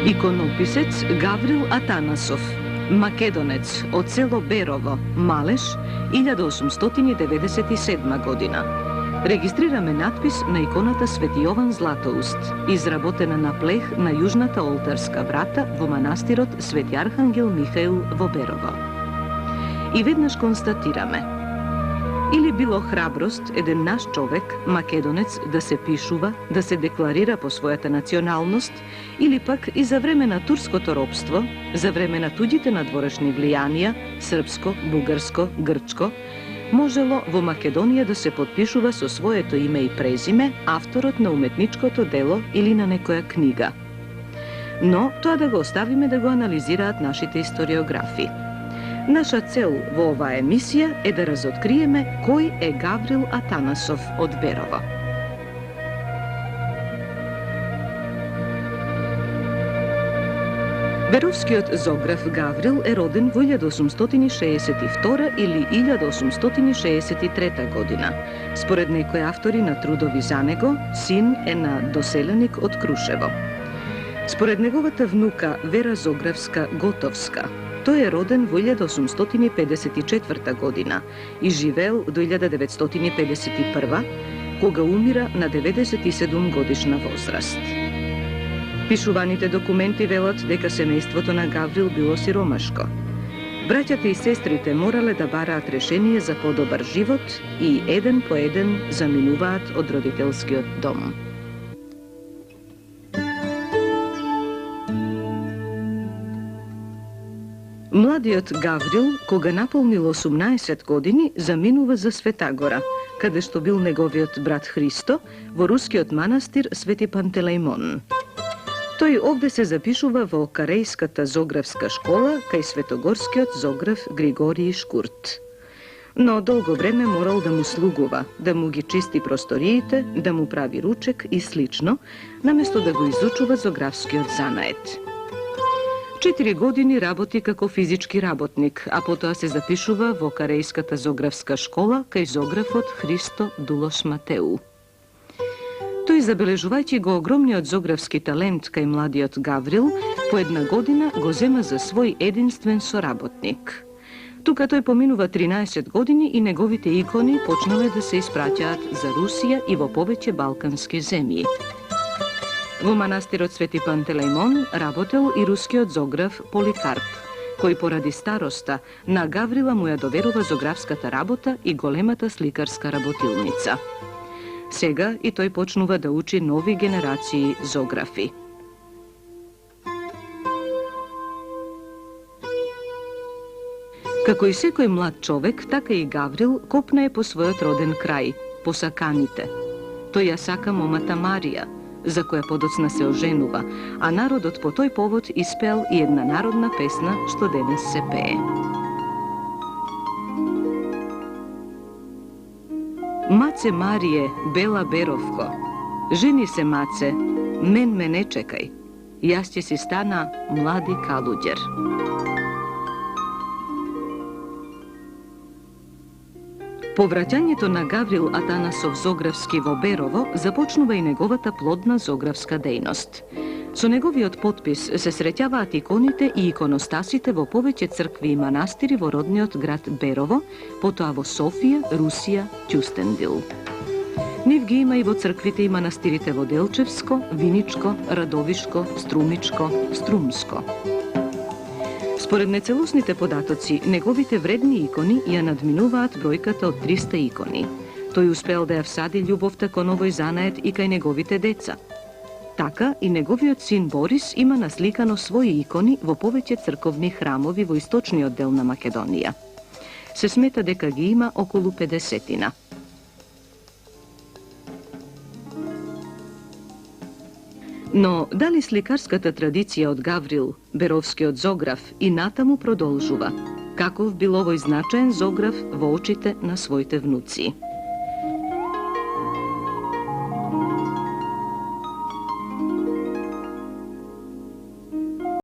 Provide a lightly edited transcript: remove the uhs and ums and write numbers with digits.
Иконописец Гаврил Атанасов, македонец од село Берово, Малеш, 1897 година. Регистрираме надпис на иконата Свети Јован Златоуст, изработена на плех на јужната олтарска врата во манастирот Свети Архангел Михаил во Берово. И веднаш констатираме: или било храброст еден наш човек, македонец, да се пишува, да се декларира по својата националност, или пак и за време на турското робство, за време на туѓите надворешни влијанија, српско, бугарско, грчко, можело во Македонија да се подпишува со своето име и презиме авторот на уметничкото дело или на некоја книга. Но тоа да го оставиме да го анализираат нашите историографи. Наша цел во оваа емисија е да разоткриеме кој е Гаврил Атанасов од Берово. Беровскиот зограф Гаврил е роден во 1862 или 1863 година. Според некои автори на трудови за него, син е на доселеник од Крушево. Според неговата внука Вера Зографска Готовска, тој е роден во 1854 година и живеел до 1951, кога умира на 97 годишна возраст. Пишуваните документи велат дека семејството на Гаврил било сиромашко. Браќата и сестрите морале да бараат решение за подобар живот и еден по еден заминуваат од родителскиот дом. Младиот Гаврил, кога наполнил 18 години, заминува за Светагора, каде што бил неговиот брат Христо, во рускиот манастир Свети Пантелејмон. Тој овде се запишува во Карејската зографска школа кај светогорскиот зограф Григорий Шкурт. Но долго време морал да му слугува, да му ги чисти просториите, да му прави ручек и слично, наместо да го изучува зографскиот занает. 4 години работи како физички работник, а потоа се запишува во Карејската зографска школа кај зографот Христо Дулош Матеу. Тој, забележувајќи го огромниот зографски талент кај младиот Гаврил, по една година го зема за свој единствен соработник. Тука тој поминува 13 години и неговите икони почнале да се испраќаат за Русија и во повеќе балкански земји. Во манастирот Свети Пантелејмон работел и рускиот зограф Поликарп, кој поради староста на Гаврила му ја доверува зографската работа и големата сликарска работилница. Сега и тој почнува да учи нови генерации зографи. Како и секој млад човек, така и Гаврил копнае по својот роден крај, по саканите. Тој ја сака момата Марија, за која подоцна се оженува, а народот по тој повод испеал и една народна песна што денес се пее. Маце Марие, бела Беровко, жени се маце, мен ме не чекај, јас ќе си стана млади калуѓер. По враќањето на Гаврил Атанасов Зографски во Берово започнува и неговата плодна зографска дејност. Со неговиот подпис се среќаваат иконите и иконостасите во повеќе цркви и манастири во родниот град Берово, потоа во Софија, Русија, Ќустендил. Нив ги има и во црквите и манастирите во Делчевско, Виничко, Радовишко, Струмичко, Струмско. Според нецелосните податоци, неговите вредни икони ја надминуваат бројката од 300 икони. Тој успел да ја всади љубовта кон овој занает и кај неговите деца. Така и неговиот син Борис има насликано своји икони во повеќе црковни храмови во источниот дел на Македонија. Се смета дека ги има околу 50-тина. Но дали сликарската традиција од Гаврил, беровскиот зограф, и натаму продолжува? Каков бил овој значаен зограф во очите на своите внуци?